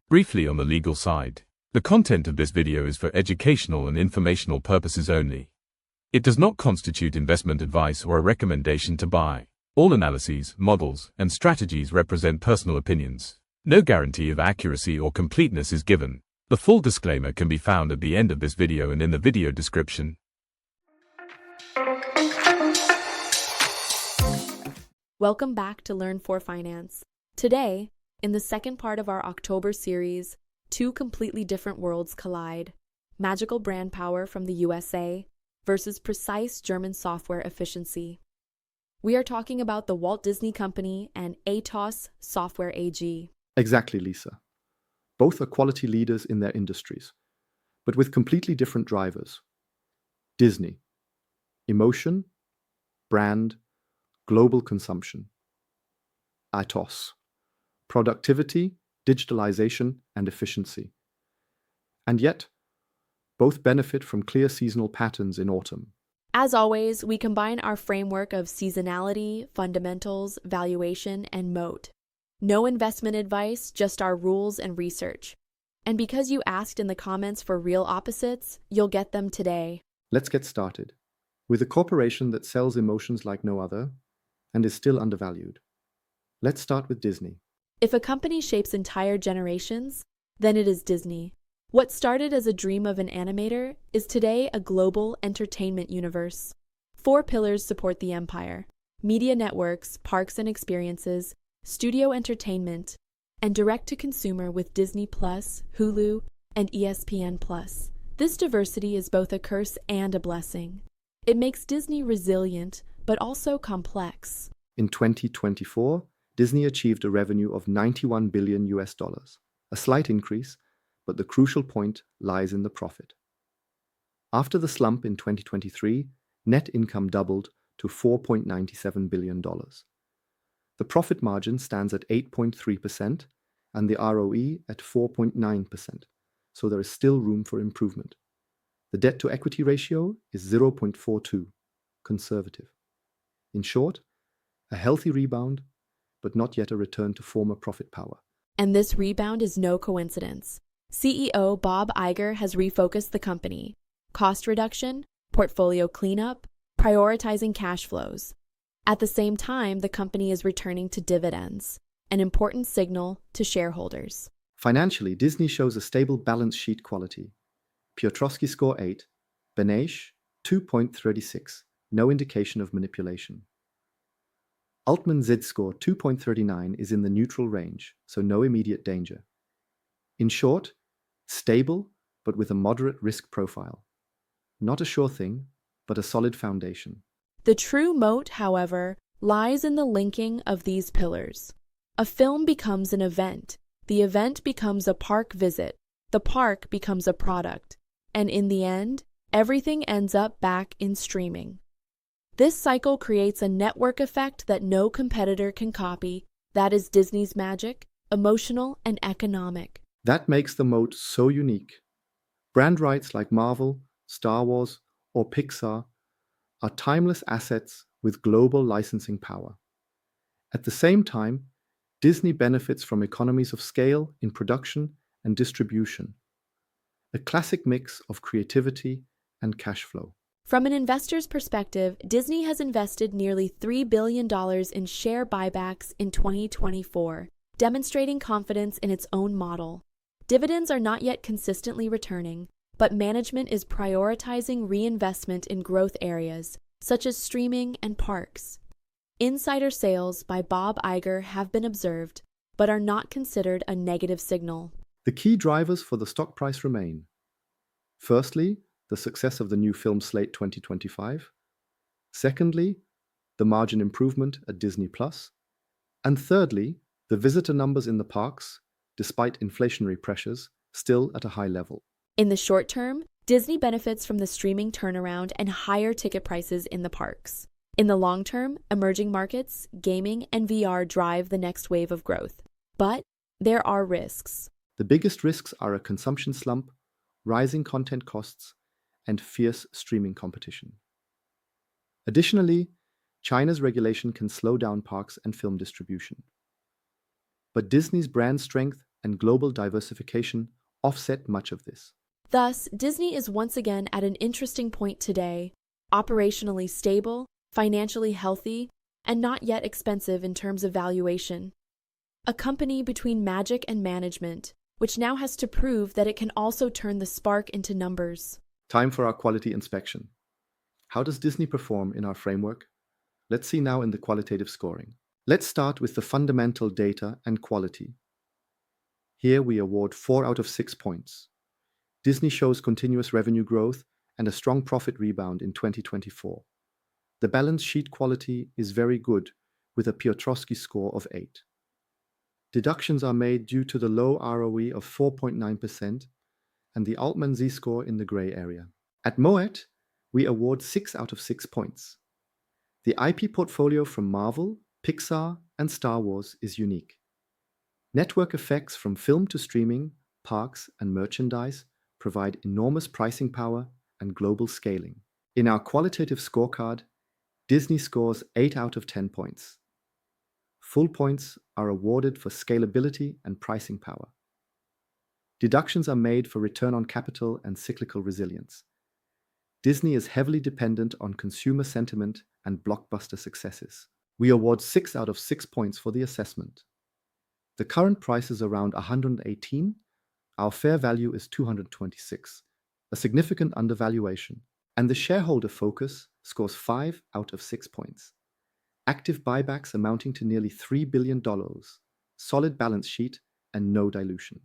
Briefly on the legal side, the content of this video is for educational and informational purposes only. It does not constitute investment advice or a recommendation to buy. All analyses, models, and strategies represent personal opinions. No guarantee of accuracy or completeness is given. The full disclaimer can be found at the end of this video and in the video description. Welcome back to Learn for Finance. Today, in the second part of our October series, two completely different worlds collide: magical brand power from the USA versus precise German software efficiency. We are talking about the Walt Disney Company and ATOSS Software AG. Exactly, Lisa. Both are quality leaders in their industries, but with completely different drivers. Disney: emotion, brand, global consumption. ATOSS: productivity, digitalization, and efficiency. And yet, both benefit from clear seasonal patterns in autumn. As always, we combine our framework of seasonality, fundamentals, valuation, and Moat. No investment advice, just our rules and research. And because you asked in the comments for real opposites, you'll get them today. Let's get started. With a corporation that sells emotions like no other and is still undervalued. Let's start with Disney. If a company shapes entire generations, then it is Disney. What started as a dream of an animator is today a global entertainment universe. 4 pillars support the empire: media networks, parks and experiences, studio entertainment, and direct-to-consumer with Disney+, Hulu, and ESPN+. This diversity is both a curse and a blessing. It makes Disney resilient, but also complex. In 2024, Disney achieved a revenue of $91 billion, a slight increase, but the crucial point lies in the profit. After the slump in 2023, net income doubled to $4.97 billion. The profit margin stands at 8.3% and the ROE at 4.9%, so there is still room for improvement. The debt-to-equity ratio is 0.42, conservative. In short, a healthy rebound, but not yet a return to former profit power. And this rebound is no coincidence. CEO Bob Iger has refocused the company: cost reduction, portfolio cleanup, prioritizing cash flows. At the same time, the company is returning to dividends, an important signal to shareholders. Financially, Disney shows a stable balance sheet quality. Piotrowski score 8, Beneš 2.36, no indication of manipulation. Altman Z-score 2.39 is in the neutral range, so no immediate danger. In short, stable, but with a moderate risk profile. Not a sure thing, but a solid foundation. The true moat, however, lies in the linking of these pillars. A film becomes an event. The event becomes a park visit. The park becomes a product. And in the end, everything ends up back in streaming. This cycle creates a network effect that no competitor can copy. That is Disney's magic, emotional and economic. That makes the moat so unique. Brand rights like Marvel, Star Wars, or Pixar are timeless assets with global licensing power. At the same time, Disney benefits from economies of scale in production and distribution, a classic mix of creativity and cash flow. From an investor's perspective, Disney has invested nearly $3 billion in share buybacks in 2024, demonstrating confidence in its own model. Dividends are not yet consistently returning, but management is prioritizing reinvestment in growth areas, such as streaming and parks. Insider sales by Bob Iger have been observed, but are not considered a negative signal. The key drivers for the stock price remain. Firstly, the success of the new film slate 2025. Secondly, the margin improvement at Disney+. And thirdly, the visitor numbers in the parks, despite inflationary pressures, still at a high level. In the short term, Disney benefits from the streaming turnaround and higher ticket prices in the parks. In the long term, emerging markets, gaming, and VR drive the next wave of growth. But there are risks. The biggest risks are a consumption slump, rising content costs, and fierce streaming competition. Additionally, China's regulation can slow down parks and film distribution. But Disney's brand strength and global diversification offset much of this. Thus, Disney is once again at an interesting point today, operationally stable, financially healthy, and not yet expensive in terms of valuation. A company between magic and management, which now has to prove that it can also turn the spark into numbers. Time for our quality inspection. How does Disney perform in our framework? Let's see now in the qualitative scoring. Let's start with the fundamental data and quality. Here we award 4 out of 6 points. Disney shows continuous revenue growth and a strong profit rebound in 2024. The balance sheet quality is very good, with a Piotrowski score of 8. Deductions are made due to the low ROE of 4.9% and the Altman Z-score in the gray area. At Moat, we award 6 out of 6 points. The IP portfolio from Marvel, Pixar, and Star Wars is unique. Network effects from film to streaming, parks, and merchandise provide enormous pricing power and global scaling. In our qualitative scorecard, Disney scores 8 out of 10 points. Full points are awarded for scalability and pricing power. Deductions are made for return on capital and cyclical resilience. Disney is heavily dependent on consumer sentiment and blockbuster successes. We award 6 out of 6 points for the assessment. The current price is around 118. Our fair value is 226, a significant undervaluation. And the shareholder focus scores 5 out of 6 points. Active buybacks amounting to nearly $3 billion, solid balance sheet, and no dilution.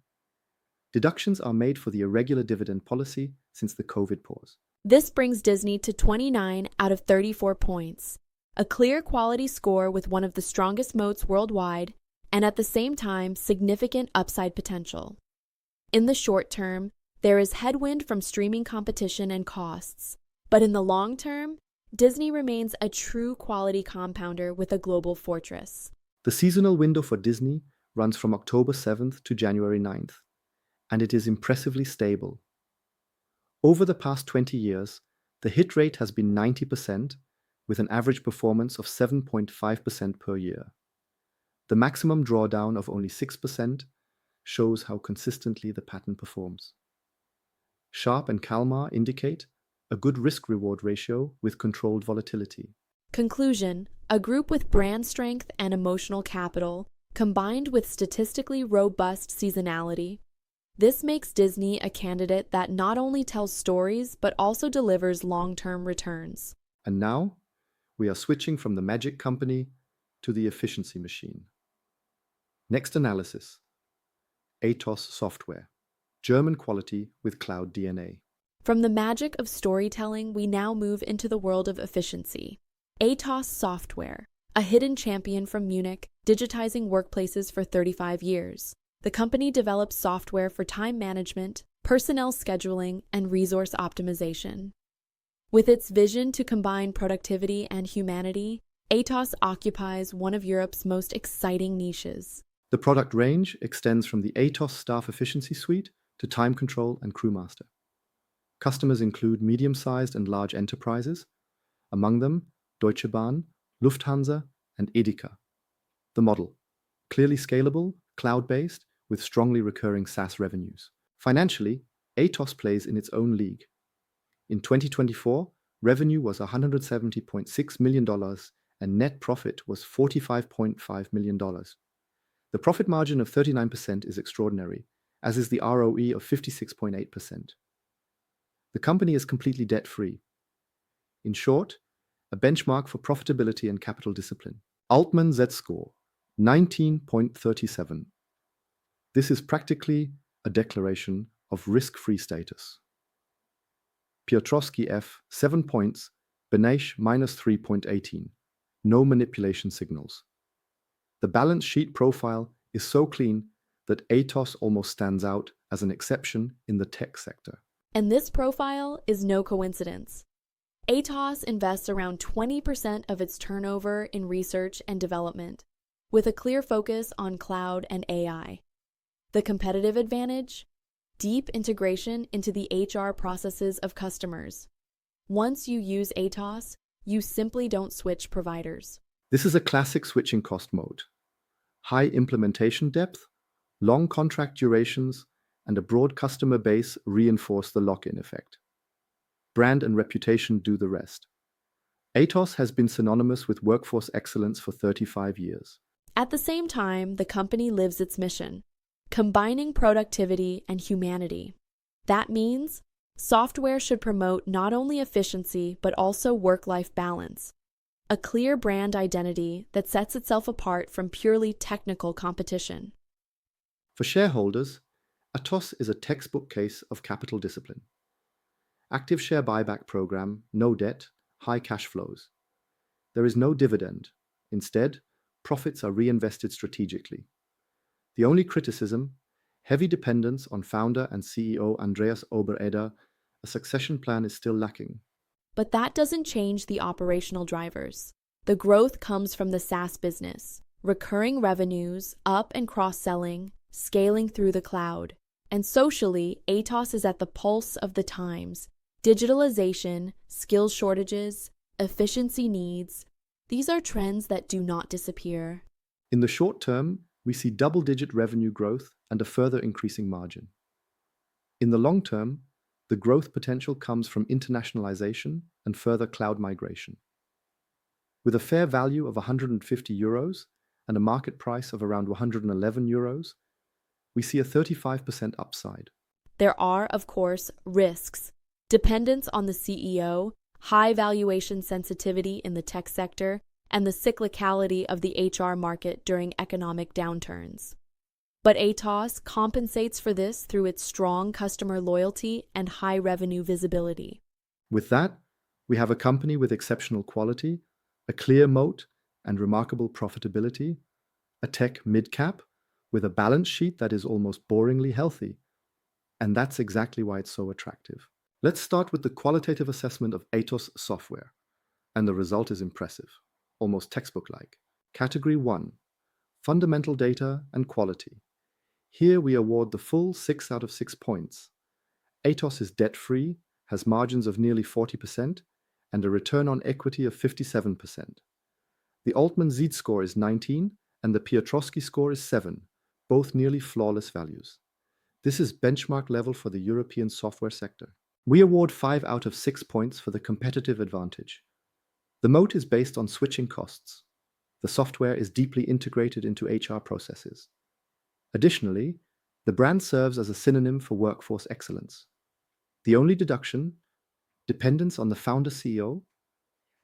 Deductions are made for the irregular dividend policy since the COVID pause. This brings Disney to 29 out of 34 points, a clear quality score with one of the strongest moats worldwide, and at the same time, significant upside potential. In the short term, there is headwind from streaming competition and costs, but in the long term, Disney remains a true quality compounder with a global fortress. The seasonal window for Disney runs from October 7th to January 9th, and it is impressively stable. Over the past 20 years, the hit rate has been 90%, with an average performance of 7.5% per year. The maximum drawdown of only 6% shows how consistently the pattern performs. Sharp and Kalmar indicate a good risk-reward ratio with controlled volatility. Conclusion: a group with brand strength and emotional capital, combined with statistically robust seasonality. This makes Disney a candidate that not only tells stories, but also delivers long-term returns. And now, we are switching from the magic company to the efficiency machine. Next analysis: ATOSS Software, German quality with cloud DNA. From the magic of storytelling, we now move into the world of efficiency. ATOSS Software, a hidden champion from Munich, digitizing workplaces for 35 years. The company develops software for time management, personnel scheduling, and resource optimization. With its vision to combine productivity and humanity, ATOSS occupies one of Europe's most exciting niches. The product range extends from the ATOSS Staff Efficiency Suite to Time Control and Crewmaster. Customers include medium-sized and large enterprises, among them Deutsche Bahn, Lufthansa, and Edeka. The model: clearly scalable, cloud-based, with strongly recurring SaaS revenues. Financially, ATOSS plays in its own league. In 2024, revenue was $170.6 million and net profit was $45.5 million. The profit margin of 39% is extraordinary, as is the ROE of 56.8%. The company is completely debt-free. In short, a benchmark for profitability and capital discipline. Altman Z-score, 19.37. This is practically a declaration of risk-free status. Piotrowski F, 7 points, Beneish -3.18. No manipulation signals. The balance sheet profile is so clean that ATOSS almost stands out as an exception in the tech sector. And this profile is no coincidence. ATOSS invests around 20% of its turnover in research and development, with a clear focus on cloud and AI. The competitive advantage? deep integration into the HR processes of customers. Once you use ATOSS, you simply don't switch providers. This is a classic switching cost mode. High implementation depth, long contract durations, and a broad customer base reinforce the lock-in effect. Brand and reputation do the rest. ATOSS has been synonymous with workforce excellence for 35 years. At the same time, the company lives its mission, combining productivity and humanity. That means software should promote not only efficiency but also work-life balance, a clear brand identity that sets itself apart from purely technical competition. For shareholders, ATOSS is a textbook case of capital discipline. Active share buyback program, no debt, high cash flows. There is no dividend. Instead, profits are reinvested strategically. The only criticism, heavy dependence on founder and CEO Andreas Obereder, a succession plan is still lacking. But that doesn't change the operational drivers. The growth comes from the SaaS business, recurring revenues, up and cross-selling, scaling through the cloud. And socially, ATOSS is at the pulse of the times. Digitalization, skills shortages, efficiency needs, these are trends that do not disappear. In the short term, we see double-digit revenue growth and a further increasing margin. In the long term, the growth potential comes from internationalization and further cloud migration. With a fair value of €150 and a market price of around €111, we see a 35% upside. There are, of course, risks. Dependence on the CEO, high valuation sensitivity in the tech sector, and the cyclicality of the HR market during economic downturns. But ATOSS compensates for this through its strong customer loyalty and high revenue visibility. With that, we have a company with exceptional quality, a clear moat and remarkable profitability, a tech mid-cap with a balance sheet that is almost boringly healthy. And that's exactly why it's so attractive. Let's start with the qualitative assessment of ATOSS Software. And the result is impressive, almost textbook-like. Category 1, Fundamental Data and Quality. Here we award the full 6 out of 6 points. ATOSS is debt-free, has margins of nearly 40%, and a return on equity of 57%. The Altman Z-score is 19, and the Piotrowski score is 7, both nearly flawless values. This is benchmark level for the European software sector. We award 5 out of 6 points for the competitive advantage. The moat is based on switching costs. The software is deeply integrated into HR processes. Additionally, the brand serves as a synonym for workforce excellence. The only deduction, dependence on the founder CEO,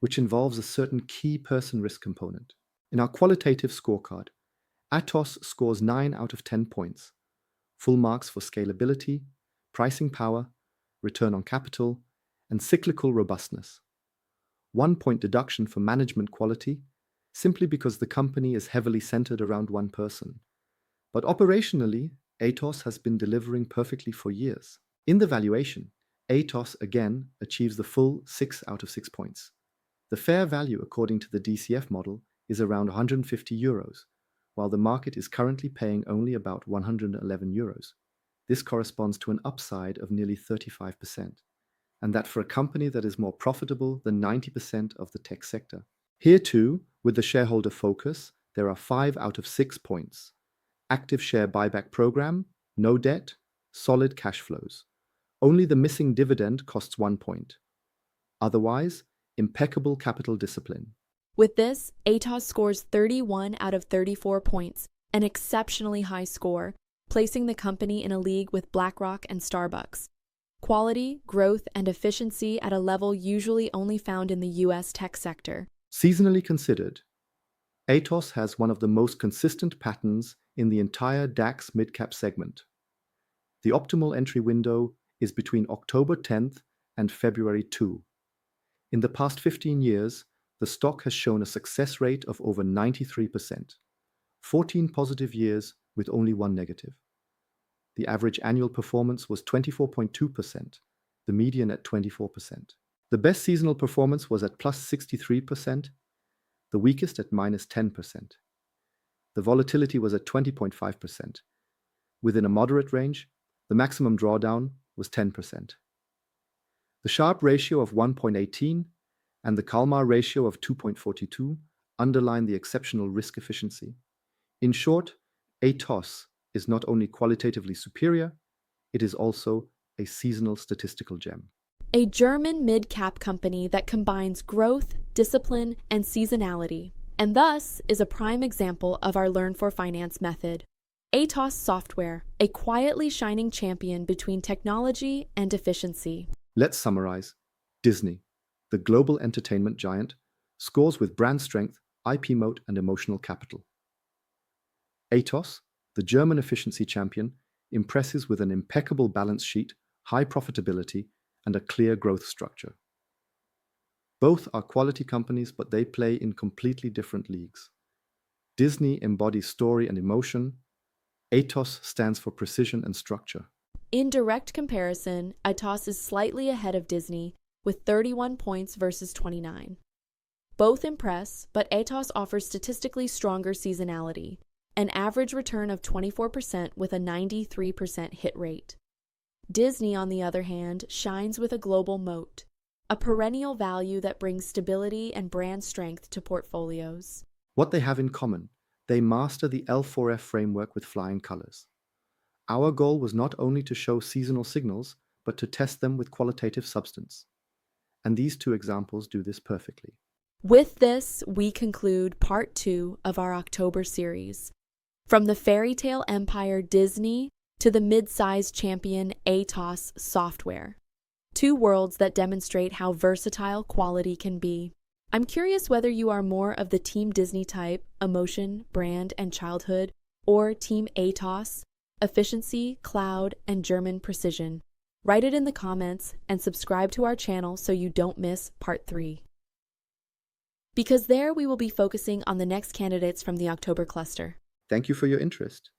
which involves a certain key person risk component. In our qualitative scorecard, ATOSS scores 9 out of 10 points. Full marks for scalability, pricing power, return on capital, and cyclical robustness. 1 point deduction for management quality, simply because the company is heavily centered around one person. But operationally, ATOSS has been delivering perfectly for years. In the valuation, ATOSS again achieves the full 6 out of 6 points. The fair value according to the DCF model is around €150, while the market is currently paying only about €111. This corresponds to an upside of nearly 35%, and that for a company that is more profitable than 90% of the tech sector. Here too, with the shareholder focus, there are 5 out of 6 points. Active share buyback program, no debt, solid cash flows. Only the missing dividend costs 1 point. Otherwise, impeccable capital discipline. With this, ATOSS scores 31 out of 34 points, an exceptionally high score, placing the company in a league with BlackRock and Starbucks. Quality, growth, and efficiency at a level usually only found in the US tech sector. Seasonally considered, ATOSS has one of the most consistent patterns in the entire DAX midcap segment. The optimal entry window is between October 10th and February 2. In the past 15 years, the stock has shown a success rate of over 93%, 14 positive years with only 1 negative. The average annual performance was 24.2%, the median at 24%. The best seasonal performance was at plus 63%, the weakest at minus 10%. The volatility was at 20.5%, within a moderate range, The maximum drawdown was 10%. The Sharpe ratio of 1.18 and the Kalmar ratio of 2.42 underline the exceptional risk efficiency. In short, ATOSS is not only qualitatively superior, it is also a seasonal statistical gem. A German mid-cap company that combines growth, discipline, and seasonality, and thus is a prime example of our Learn for Finance method. ATOSS Software, a quietly shining champion between technology and efficiency. Let's summarize. Disney, the global entertainment giant, scores with brand strength, IP moat, and emotional capital. ATOSS, the German efficiency champion, impresses with an impeccable balance sheet, high profitability, and a clear growth structure. Both are quality companies, but they play in completely different leagues. Disney embodies story and emotion. ATOSS stands for precision and structure. In direct comparison, ATOSS is slightly ahead of Disney with 31 points versus 29. Both impress, but ATOSS offers statistically stronger seasonality, an average return of 24% with a 93% hit rate. Disney, on the other hand, shines with a global moat, a perennial value that brings stability and brand strength to portfolios. What they have in common, they master the L4F framework with flying colors. Our goal was not only to show seasonal signals, but to test them with qualitative substance. And these two examples do this perfectly. With this, we conclude part 2 of our October series. From the fairy tale empire Disney to the mid-sized champion ATOSS Software. 2 worlds that demonstrate how versatile quality can be. I'm curious whether you are more of the Team Disney type, emotion, brand, and childhood, or Team ATOSS, efficiency, cloud, and German precision. Write it in the comments and subscribe to our channel so you don't miss part 3. Because there we will be focusing on the next candidates from the October cluster. Thank you for your interest.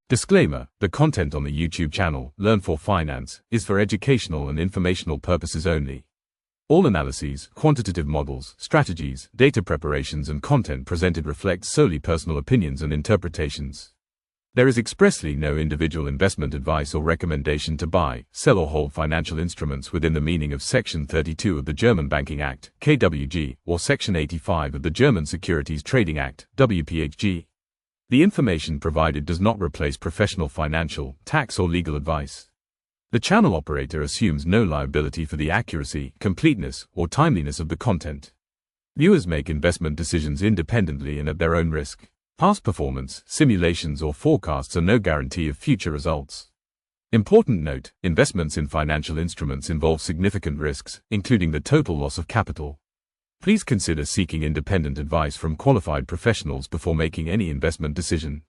Disclaimer: the content on the YouTube channel, Learn for Finance, is for educational and informational purposes only. All analyses, quantitative models, strategies, data preparations and content presented reflect solely personal opinions and interpretations. There is expressly no individual investment advice or recommendation to buy, sell or hold financial instruments within the meaning of Section 32 of the German Banking Act, KWG, or Section 85 of the German Securities Trading Act, WPHG. The information provided does not replace professional financial, tax or legal advice. The channel operator assumes no liability for the accuracy, completeness, or timeliness of the content. Viewers make investment decisions independently and at their own risk. Past performance, simulations or forecasts are no guarantee of future results. Important note: investments in financial instruments involve significant risks, including the total loss of capital. Please consider seeking independent advice from qualified professionals before making any investment decision.